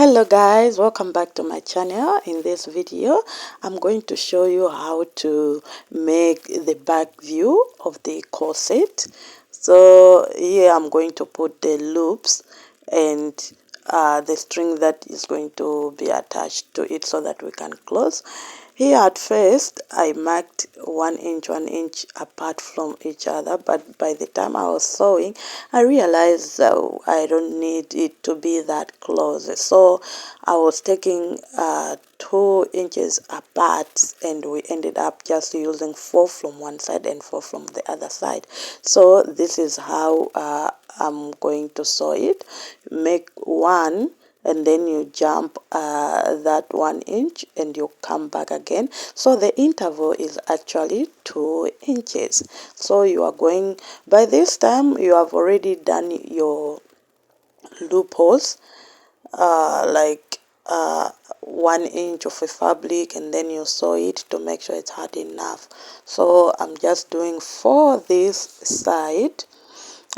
Hello guys, welcome back to my channel. In this video I'm going to show you how to make the back view of the corset. So here I'm going to put the loops and the string that is going to be attached to it so that we can close. Here at first I marked 1 inch apart from each other, but by the time I was sewing I realized I don't need it to be that close, so I was taking 2 inches apart and we ended up just using 4 from one side and 4 from the other side. So this is how I'm going to sew it. Make one and then you jump that 1 inch and you come back again, so the interval is actually 2 inches. So you are going, by this time you have already done your loopholes, like 1 inch of a fabric, and then you sew it to make sure it's hard enough. So I'm just doing for this side,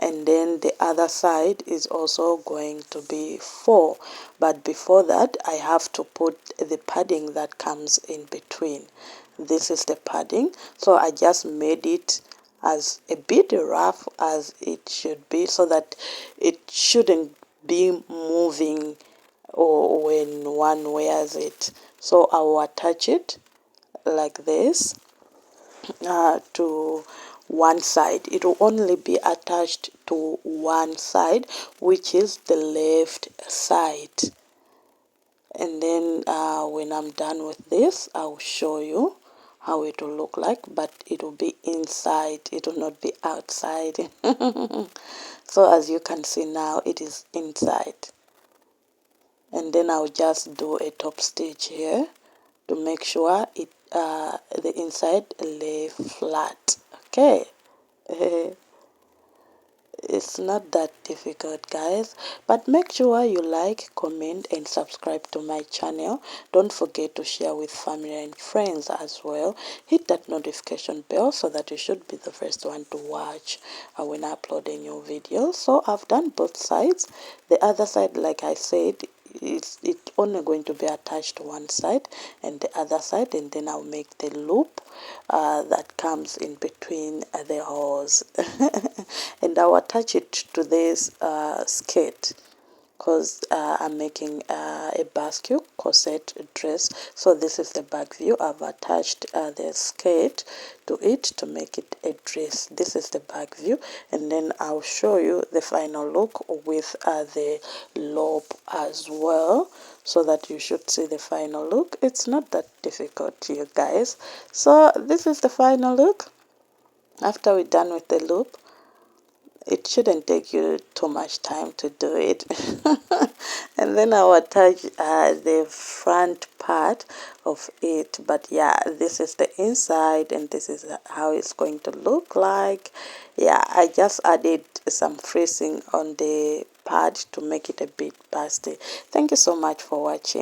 and then the other side is also going to be 4, but before that I have to put the padding that comes in between. This is the padding, so I just made it as a bit rough as it should be so that it shouldn't be moving or when one wears it. So I will attach it like this to one side. It will only be attached to one side, which is the left side. And then when I'm done with this, I'll show you how it will look like, but it will be inside, it will not be outside. So as you can see now, it is inside. And then I'll just do a top stitch here to make sure it the inside lay flat. Okay. It's not that difficult, guys, but make sure you like, comment and subscribe to my channel. Don't forget to share with family and friends as well. Hit that notification bell so that you should be the first one to watch when I upload a new video. So I've done both sides. The other side, like I said, it's only going to be attached to one side and the other side, and then I'll make the loop that comes in between the holes. And I'll attach it to this skirt, because I'm making a basque corset dress. So this is the back view. I've attached the skirt to it to make it a dress. This is the back view, and then I'll show you the final look with the loop as well, so that you should see the final look. It's not that difficult, you guys. So this is the final look after we're done with the loop. It shouldn't take you too much time to do it. And then I'll attach the front part of it. But yeah, this is the inside and this is how it's going to look like. Yeah, I just added some freezing on the pad to make it a bit busty. Thank you so much for watching.